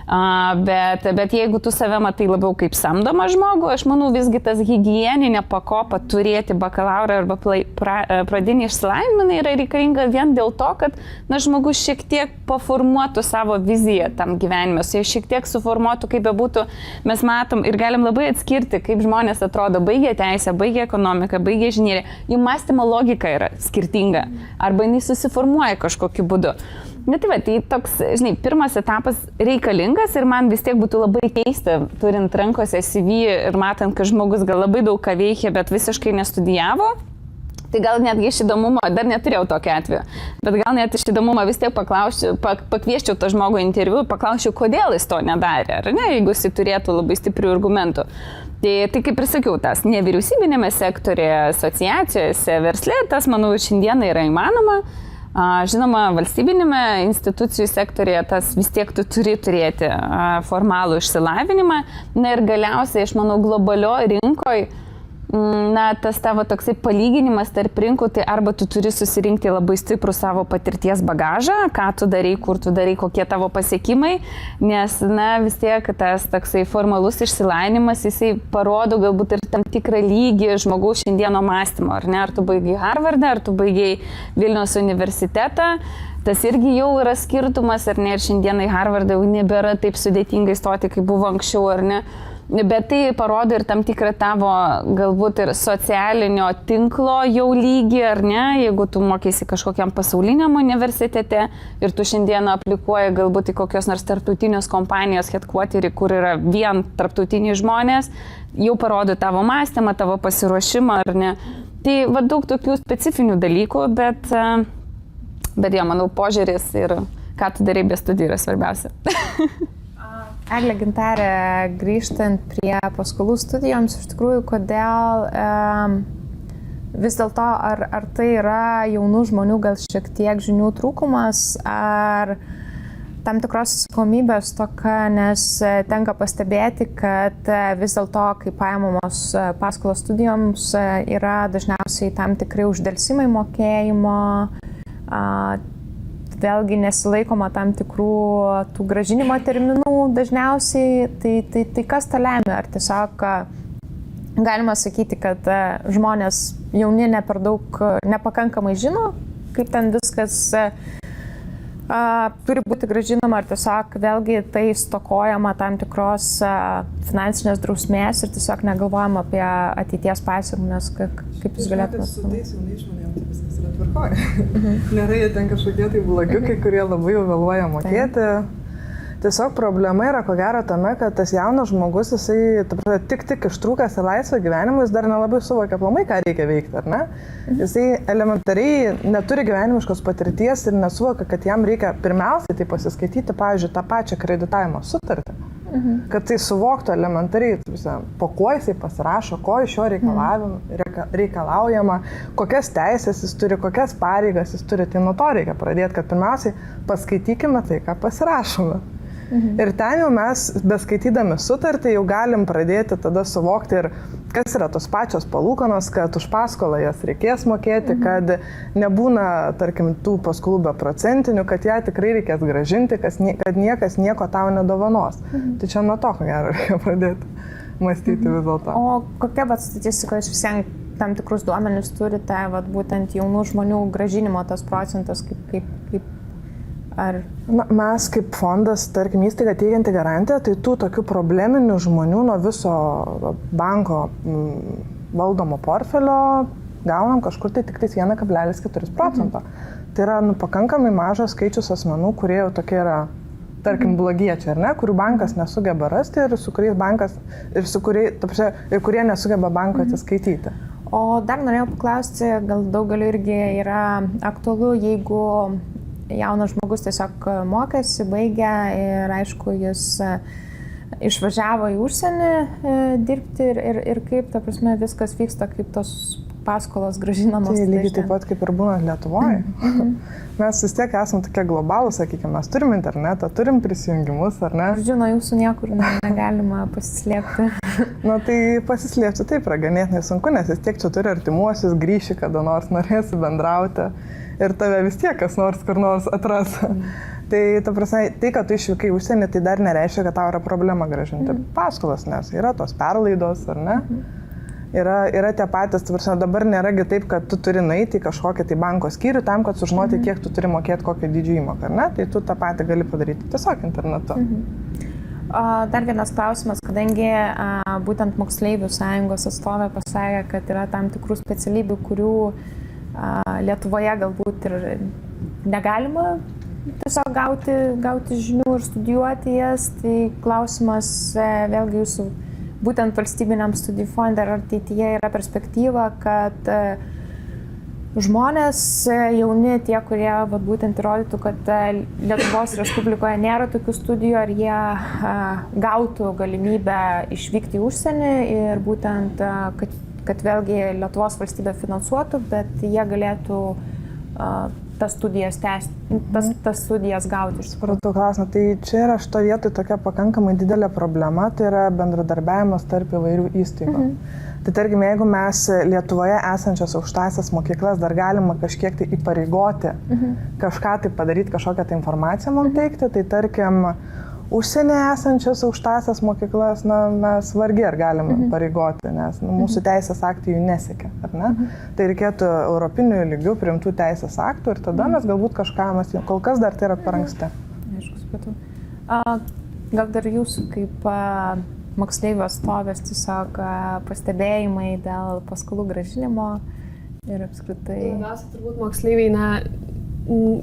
Bet jeigu tu save matai labiau kaip samdomą žmogų, aš manau visgi tas higieninė pakopa turėti bakalaurą arba pradinį išsilavinimą yra reikalinga vien dėl to, kad žmogus šiek tiek paformuotų savo viziją tam gyvenimui. Jie šiek tiek suformuotų, kaip bebūtų, mes matom ir galim labai atskirti, kaip žmonės atrodo, baigė teisę, baigė ekonomiką, baigė inžineriją, jų mąstymo logika yra skirtinga, arba jinai susiformuoja kažkokiu būdu. Tai toks, pirmas etapas reikalingas ir man vis tiek būtų labai keista, turint rankose CV ir matant, kad žmogus gal labai daug ką veikia, bet visiškai nestudijavo. Tai gal netgi iš įdomumo, dar neturėjau tokio atveju, bet gal net iš įdomumo vis tiek pakvieščiau tą žmogų interviu, paklausčiau, kodėl jis to nedarė, ar ne, jeigu jis turėtų labai stiprių argumentų. Tai kaip ir sakiau, tas nevyriausybinėme sektorėje, asociacijose, versle, tas, manau, šiandieną yra įmanoma. Žinoma, valstybinėme institucijų sektorėje tas vis tiek tu turi turėti formalų išsilavinimą. Ir galiausiai, aš manau, globalioje rinkoje na, tas tavo toksai palyginimas tarp rinkų, tai arba tu turi susirinkti labai stiprų savo patirties bagažą, ką tu darai, kur tu darai, kokie tavo pasiekimai, nes, na, vis tiek tas toksai formalus išsilainimas, jisai parodo galbūt ir tam tikrą lygį žmogaus šiandieno mąstymo, ar ne, ar tu baigai Harvardą, ar tu baigai Vilniaus universitetą. Tas irgi jau yra skirtumas, ar ne, ir šiandieną į Harvardą jau nebėra taip sudėtingai stoti, kaip buvo anksčiau, ar ne. Bet tai parodo ir tam tikrą tavo galbūt ir socialinio tinklo jau lygį, ar ne, jeigu tu mokysi kažkokiam pasauliniam universitete ir tu šiandieną aplikuoji galbūt į kokios nors tarptautinės kompanijos headquarterį, kur yra vien tarptautiniai žmonės, jau parodo tavo mąstymą, tavo pasiruošimą, ar ne. Tai va daug tokių specifinių dalykų, bet jo, manau, požiūris ir ką tu darai be studijų yra svarbiausia. Eglė, Gintarė, grįžtant prie paskolų studijoms, iš tikrųjų, kodėl vis dėlto, ar tai yra jaunų žmonių gal šiek tiek žinių trūkumas, ar tam tikros atsakomybės toka, nes tenka pastebėti, kad vis dėlto, kai paimamos paskolos studijoms, yra dažniausiai tam tikrai uždelsimai mokėjimo, vėlgi nesilaikoma tam tikrų tų grąžinimo terminų dažniausiai, tai kas tą lemia? Ar tiesiog galima sakyti, kad žmonės jauni ne per daug, nepakankamai žino, kaip ten viskas turi būti grąžinama, ar tiesiog vėlgi tai stokojama tam tikros finansinės drausmės ir tiesiog negalvojama apie ateities pasiekmes, kaip jūs galėtumėte. Su tais jaunais žmonėms tai viskas yra tvarkoje. Nėra jie ten kažkokie tai blogiukai, kurie labai jau vėluoja mokėti. Tiesiog problema yra ko gero tame, kad tas jaunas žmogus, jisai tik ištrūkęs į laisvą gyvenimą, jis dar nelabai suvokia aplamai, ką reikia veikti, ar ne? Jisai elementariai neturi gyvenimiškos patirties ir nesuvokia, kad jam reikia pirmiausiai tai pasiskaityti, pavyzdžiui, tą pačią kreditavimo sutartį. Kad tai suvoktų elementariai, po ko jisai pasirašo, ko iš jo reikalaujama, kokias teisės jis turi, kokias pareigas jis turi, tai nuo to reikia pradėti, kad pirmiausiai paskaitykime tai, ką pasirašome. Ir ten jau mes, beskaitydami sutartį, jau galim pradėti tada suvokti ir kas yra tos pačios palūkanos, kad už paskolą jas reikės mokėti, kad nebūna, tarkim, tų paskolų be procentinių, kad ją tikrai reikės grąžinti, kad niekas nieko tau nedovanos. Tai čia nuo to, ko gero, reikia pradėti mąstyti vis dėlto. O kokia statistika, jūs visiems tam tikrus duomenis turite, būtent jaunų žmonių grąžinimo tas procentas, kaip ar... Na, mes kaip fondas, tarkim, įstaiga teikianti garantiją, tai tų tokių probleminių žmonių nuo viso banko valdomo portfelio gaunam kažkur tai tik 1,4%. Tai yra pakankamai mažas skaičius asmenų, kurie jau tokie yra, tarkim, blogiečiai, ar ne, kurių bankas nesugeba rasti ir su kuriais bankas, ir kurie nesugeba banko atsiskaityti. O dar norėjau paklausti, gal daugeliu irgi yra aktualu, jeigu jaunas žmogus tiesiog mokėsi, baigė ir aišku, jis išvažiavo į užsienį dirbti ir kaip, ta prasme, viskas vyksta, kaip tos paskolos grąžinamos. Tai lygiai taip pat kaip ir būna Lietuvoje. Mes vis tiek esame tokie globalūs, sakykime, mes turim internetą, turim prisijungimus, ar ne? Žinau, jūsų niekur negalima pasislėpti. Na tai pasislėpti taip yra ganėtinai sunku, nes vis tiek čia turi artimuosius, grįši, kada nors norėsi bendrauti. Ir tave vis tiek kas nors kur nors atras. Tai, ta prasme, tai, kad tu išvykai į užsienį, tai dar nereiškia, kad tau yra problema grąžinti paskolas, nes yra tos perlaidos, ar ne? Yra tie patys, ta prasme, dabar nėragi taip, kad tu turi nueiti į kažkokį tai banko skyrių tam, kad sužinoti, kiek tu turi mokėti kokio dydžio įmoką, ar ne? Tai tu tą patį gali padaryti tiesiog internetu. Dar vienas klausimas, kadangi būtent moksleivių sąjungos atstovė pasakė, kad yra tam tikrų specialybių, kurių Lietuvoje galbūt ir negalima tiesiog gauti žinių ir studijuoti jas, tai klausimas vėlgi jūsų būtent valstybiniam studijų fonde ar ateityje yra perspektyva, kad žmonės jauni, tie, kurie būtent įrodytų, kad Lietuvos Respublikoje nėra tokių studijų, ar jie gautų galimybę išvykti į užsienį ir būtent, kad vėlgi Lietuvos valstybė finansuotų, bet jie galėtų tas studijas tęsti, tas studijas gauti iš tikrųjų. Supratau klausimą. Tai čia yra šito vietoj tokia pakankamai didelė problema, tai yra bendradarbiavimas tarp įvairių įstaigų. Tai tarkim, jeigu mes Lietuvoje esančias aukštąsias mokyklas dar galima kažkiek tai įpareigoti, kažką tai padaryti, kažkokią tai informaciją mums teikti, tai tarkim, užsienyje esančias aukštąsias mokyklas, mes vargiai ar galim pareigoti, nes mūsų teisės aktai jų nesiekia, ar ne? Tai reikėtų europinių lygių priimtų teisės aktų ir tada mes galbūt kažką mąstysime. Kol kas dar tai yra per anksti. Aišku, supratau. Gal dar jūsų kaip moksleivių atstovės tiesiog pastebėjimai dėl paskolų grąžinimo ir apskritai. Labiausiai turbūt moksleiviai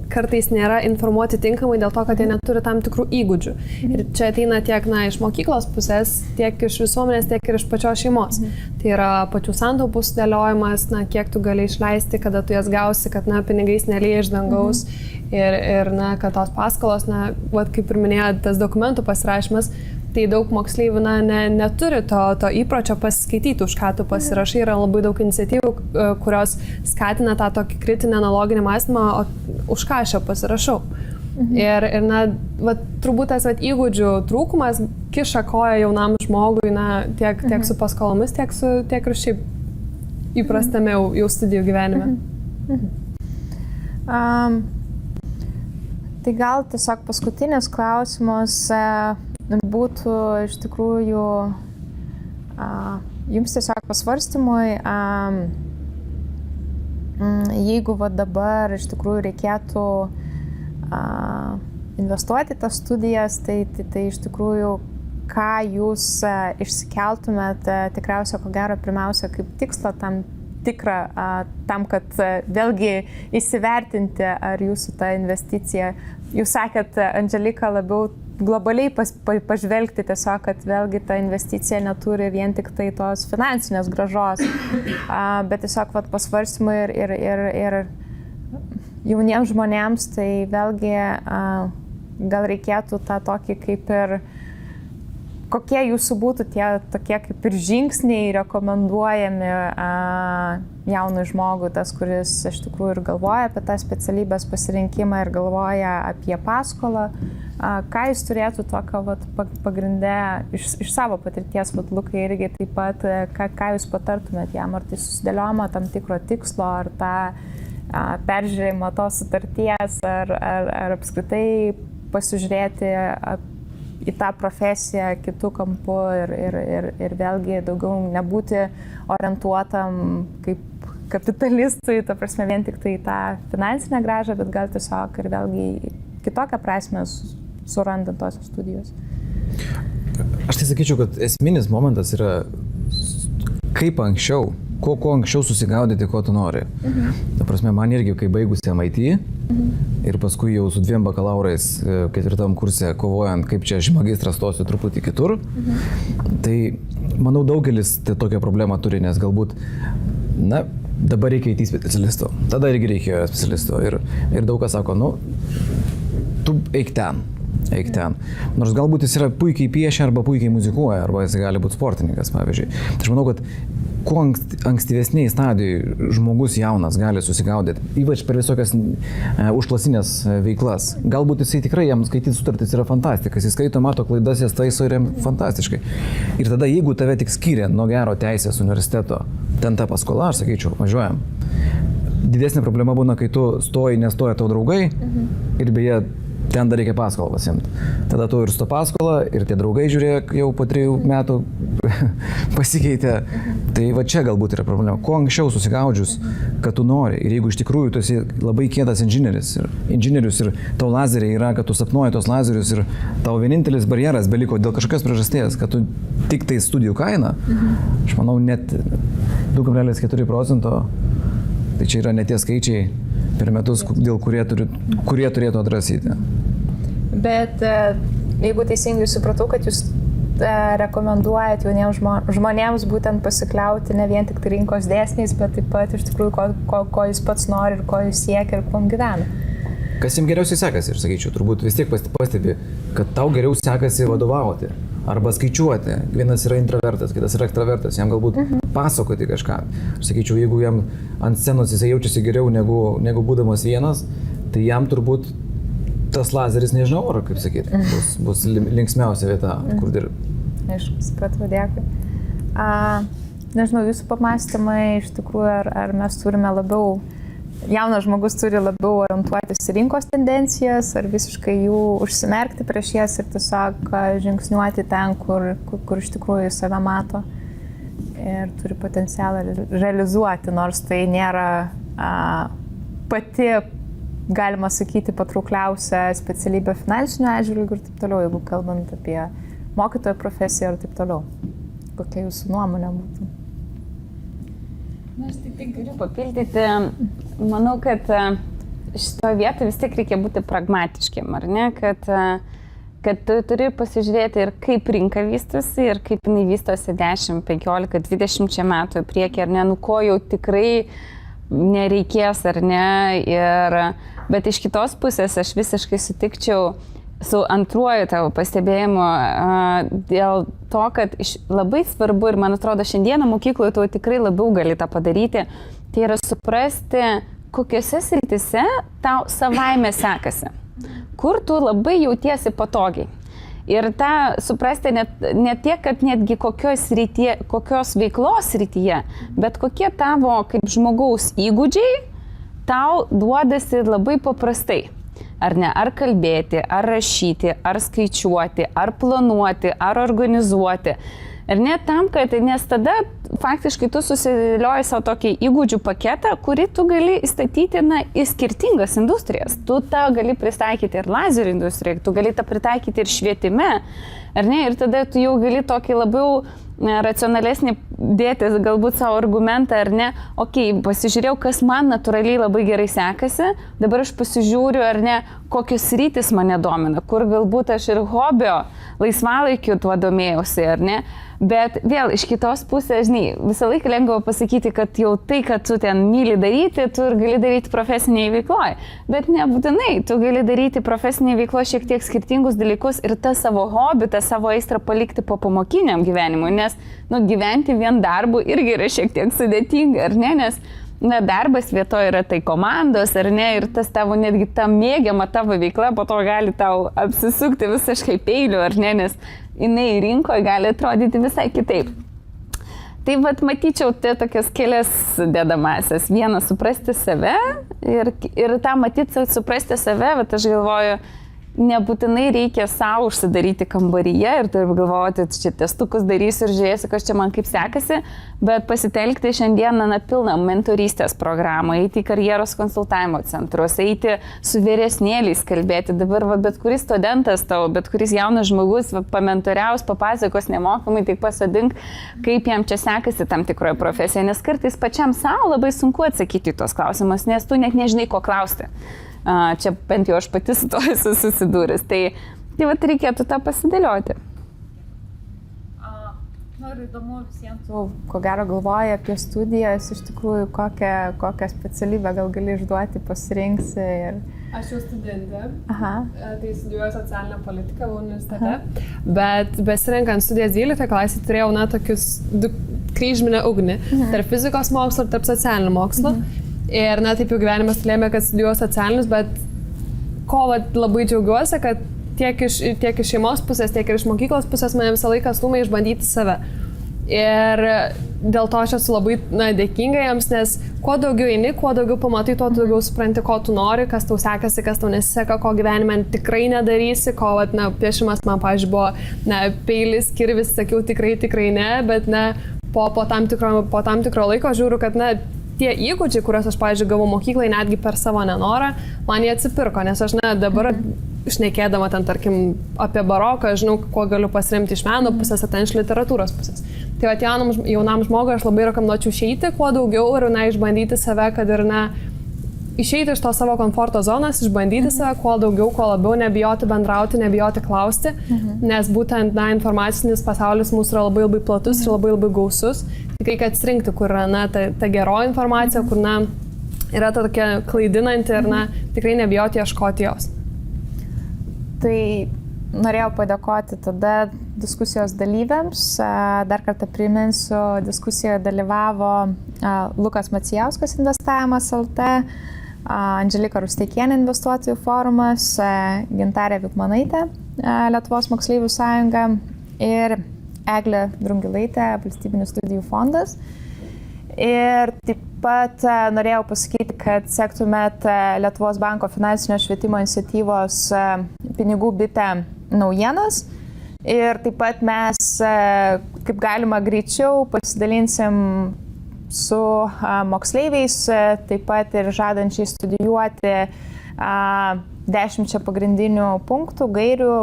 kartais nėra informuoti tinkamai dėl to, kad jie neturi tam tikrų įgūdžių. Ir čia ateina tiek iš mokyklos pusės, tiek iš visuomenės, tiek ir iš pačios šeimos. Tai yra pačių santaupų sudėliojimas, kiek tu gali išleisti, kada tu jas gausi, kad pinigais nelieja iš dangaus. Ir kad tos paskolos, kaip ir minėjau, tas dokumentų pasirašymas, tai daug moksleivių neturi to įpročio pasiskaityti, už ką tu pasirašai. Yra labai daug iniciatyvų, kurios skatina tą tokį kritinį analoginį mąstymą, už ką aš čia pasirašau. Ir turbūt tas įgūdžių trūkumas kiša koją jaunam žmogui, tiek su paskolomis, tiek ir šiaip įprastame jau studijų gyvenime. Tai gal tiesiog paskutinis klausimas būtų iš tikrųjų jums tiesiog pasvarstymui, jeigu dabar iš tikrųjų reikėtų investuoti tas studijas, tai iš tikrųjų ką jūs išsikeltumėt tikriausiai ko gero pirmiausia kaip tikslą tam tikrą, tam, kad vėlgi įsivertinti, ar jūsų ta investicija, jūs sakėt, Andželika, labiau globaliai pažvelgti tiesiog, kad vėlgi ta investicija neturi vien tik tai tos finansinės grąžos, bet tiesiog pasvarstymai ir jauniems žmonėms, tai vėlgi gal reikėtų tą tokį kaip ir kokie jūsų būtų tie tokie kaip ir žingsniai rekomenduojami jaunui žmogui, tas, kuris iš tikrųjų ir galvoja apie tą specialybės pasirinkimą ir galvoja apie paskolą, ką jis turėtų tokio pagrindę iš savo patirties, Lukai, irgi taip pat, ką jūs patartumėt jam, ar tai susidėliojama tam tikro tikslo, ar tą peržiūrėjimo tos sutarties, ar apskritai pasižiūrėti į tą profesiją kitų kampų ir vėlgi daugiau nebūti orientuotam kaip kapitalistui, ta prasme vien tik tai tą finansinę grąžą, bet gal tiesiog ir vėlgi kitokią prasme surandant tos studijos. Aš tai sakyčiau, kad esminis momentas yra kaip anksčiau, kuo anksčiau susigaudyti, ko tu nori. Ta prasme, man irgi, kai baigusi MIT ir paskui jau su 2 bakalaurais 4 kurse kovojant, kaip čia aš magistrą stosiu truputį kitur, tai manau daugelis tokią problemą turi, nes galbūt, dabar reikia IT specialisto, tada irgi reikėjo specialisto ir daug kas sako, tu eik ten. Nors galbūt jis yra puikiai piešia arba puikiai muzikuoja, arba jis gali būti sportininkas, pavyzdžiui. Tai aš manau, kad kuo ankstyvesniai stadijai žmogus jaunas gali susigaudyti, ypač per visokias užklasinės veiklas. Galbūt jisai tikrai jam skaityti sutartis yra fantastikas, jis skaito, mato klaidas, jas taiso ir jam fantastiškai. Ir tada, jeigu tave tik skiria nuo gero teisės universiteto, ten ta paskola, aš sakyčiau, važiuojam. Didesnė problema būna, kai tu stoji, nestoja tavo draugai ir beje, ten dar reikia paskolą pasimti. Tada tu ir su to paskolą, ir tie draugai žiūrėk, jau po 3 metų pasikeitė. Tai va čia galbūt yra problema. Kuo anksčiau susigaudžius, kad tu nori, ir jeigu iš tikrųjų tu esi labai kietas inžinierius ir tau lazeriai yra, kad tu sapnuoji tos lazerius ir tau vienintelis barjeras beliko dėl kažkokios priežasties, kad tu tik tai studijų kaina, aš manau net 2,4%, tai čia yra ne tie skaičiai per metus, dėl kurie turėtų atgrasyti. Bet jeigu teisingai supratau, kad jūs rekomenduojat jauniems žmonėms būtent pasikliauti ne vien tik rinkos dėsniais, bet taip pat iš tikrųjų, ko jis pats nori ir ko jis siekia ir kuom gyvena. Kas jums geriausiai sekasi, ir sakyčiau, turbūt vis tiek pastebi, kad tau geriau sekasi vadovauti. arba skaičiuoti. Vienas yra introvertas, kitas yra ekstravertas, jam galbūt pasakoti kažką. Aš sakyčiau, jeigu jam ant scenos jisai jaučiasi geriau negu būdamas vienas, tai jam turbūt tas lazeris, nežinau, ar kaip sakyti, bus linksmiausia vieta, kur dirbti. Aišku, supratau, dėkui. Nežinau, jūsų pamastymai iš tikrųjų, ar mes turime labiau, jaunas žmogus turi labiau orientuotis į rinkos tendencijas, ar visiškai jų užsimerkti prieš jas ir tiesiog žingsniuoti ten, kur iš tikrųjų jis save mato ir turi potencialą realizuoti, nors tai nėra pati, galima sakyti, patraukliausia specialybė finansinių atžvilgių ir taip toliau, jeigu kalbant apie mokytojo profesiją ir taip toliau. Kokia jūsų nuomonė būtų? Na, aš tik galiu papildyti. Manau, kad šitoje vietoje vis tiek reikia būti pragmatiškiam, ar ne? Kad tu turi pasižiūrėti ir kaip rinka vystosi, ir kaip jinai vystosi 10, 15, 20 metų į priekį, ar ne? Nu, ko jau tikrai nereikės, ar ne? Bet iš kitos pusės aš visiškai sutikčiau su antruoju tavo pastebėjimu dėl to, kad labai svarbu ir man atrodo šiandieną mokykloje tu tikrai labiau gali tą padaryti, tai yra suprasti, kokiuose srityse tau savaime sekasi, kur tu labai jautiesi patogiai. Ir tą suprasti ne tiek, kad netgi kokios veiklos srityje, bet kokie tavo kaip žmogaus įgūdžiai tau duodasi labai paprastai. Ar ne, ar kalbėti, ar rašyti, ar skaičiuoti, ar planuoti, ar organizuoti. Ir ne tam, nes tada faktiškai tu susidėlioji savo tokį įgūdžių paketą, kurį tu gali įstatyti į skirtingas industrijas. Tu tą gali pristaikyti ir lazerių industrijai, tu gali tą pritaikyti ir švietime. Ar ne? Ir tada tu jau gali tokį labiau racionalesnį dėti galbūt savo argumentą, ar ne, pasižiūrėjau, kas man natūraliai labai gerai sekasi, dabar aš pasižiūriu, ar ne, kokios rytis mane domina, kur galbūt aš ir hobio laisvalaikiu tuo domėjausi, ar ne, bet vėl iš kitos pusės, žinai, visą laiką lengva pasakyti, kad jau tai, kad tu ten myli daryti, tu ir gali daryti profesiniai veikloje, bet nebūtinai, tu gali daryti profesiniai veikloje šiek tiek skirtingus dalykus ir tą savo hobį, tą savo aistrą palikti po pamokiniam gyvenimui, nes gyventi vien darbu irgi yra šiek tiek sudėtinga, ar ne, nes darbas vietoje yra tai komandos, ar ne, ir tas tavo netgi ta mėgiama tavo veikla po to gali tau apsisukti visiškai peiliu, ar ne, nes jinai rinkoje gali atrodyti visai kitaip. Tai vat matyčiau tokias kelias dedamasias. Viena, suprasti save ir tą matyti, suprasti save, vat aš galvoju, nebūtinai reikia savo užsidaryti kambaryje ir turiu galvoti, čia testukus darysiu ir žiūrėsiu, kas čia man kaip sekasi, bet pasitelkti šiandieną pilną mentorystės programą, eiti į karjeros konsultavimo centrus, eiti su vyresnėliais kalbėti. Dabar bet kuris studentas tavo, bet kuris jaunas žmogus pamentoriaus, papasakos nemokamai, tik pasadink, kaip jam čia sekasi tam tikroje profesijoje, nes kartais pačiam savo labai sunku atsakyti į tos klausimus, nes tu net nežinai, ko klausti. Čia bent jau aš pati su to esu susidūręs. Tai vat reikėtų tą pasidėlioti. Ir įdomu visiems, ko gero galvoja apie studijas, iš tikrųjų kokią specialybę gal gali išduoti, pasirinksi. Aš jau studentė, tai studijuoju socialinę politiką universitete, bet besirinkant studijas 12 klasį turėjau tokius kryžminę ugnį tarp fizikos mokslo ir tarp socialinių mokslo. Ir taip jau gyvenimas lėmė, kad studijuoju socialinius, bet ko labai džiaugiuosi, kad tiek iš šeimos pusės, tiek ir iš mokyklos pusės mane visą laiką stūmė išbandyti save. Ir dėl to aš esu labai dėkinga jiems, nes kuo daugiau eini, kuo daugiau pamatai, tuo daugiau supranti, ko tu nori, kas tau sekasi, kas tau nesiseka, ko gyvenime tikrai nedarysi, ko piešimas man, pavyzdžiui, buvo peilis, kirvis, sakiau tikrai ne, bet po tam tikro laiko žiūriu, kad tie įgūdžiai, kuriuos aš, pavyzdžiui, gavau mokyklai netgi per savo nenorą, man jie atsipirko, nes aš dabar šnekėdama ten, tarkim, apie baroką, žinau, kuo galiu pasiremti iš meno pusės, ar ten iš literatūros pusės. Tai jaunam žmogui aš labai rekomenduočiau išeiti kuo daugiau ir išbandyti save, kad ir išeiti iš to savo komforto zonos, išbandyti save kuo daugiau, kuo labiau, nebijoti bendrauti, nebijoti klausti, nes būtent informacinis pasaulis mūsų yra labai platus ir labai gausus. Tik reikia atsirinkti, kur yra ta geroji informacija, kur yra ta tokia klaidinanti ir tikrai nebijoti ieškoti jos. Tai norėjau padėkoti tada diskusijos dalyviams. Dar kartą priminsiu, diskusijoje dalyvavo Lukas Macijauskas Investavimas LT, Andželika Rusteikienė Investuotojų forumas, Gintarė Vikmanaitė Lietuvos moksleivių sąjunga ir Eglė Drungilaitė Valstybinių studijų fondas. Ir taip pat norėjau pasakyti, kad sektumėt Lietuvos banko finansinio švietimo iniciatyvos pinigų bite naujienas. Ir taip pat mes kaip galima greičiau pasidalinsim su moksleiviais, taip pat ir žadančiai studijuoti 10 pagrindinių punktų, gairių,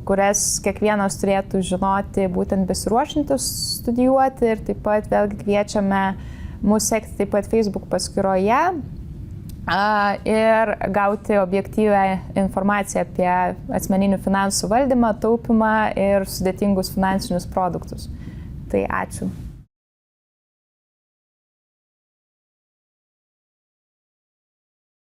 kurias kiekvienas turėtų žinoti būtent besiruošintis studijuoti. Ir taip pat vėlgi kviečiame mus sekti taip pat Facebook paskyroje ir gauti objektyvę informaciją apie asmeninių finansų valdymą, taupymą ir sudėtingus finansinius produktus. Tai ačiū.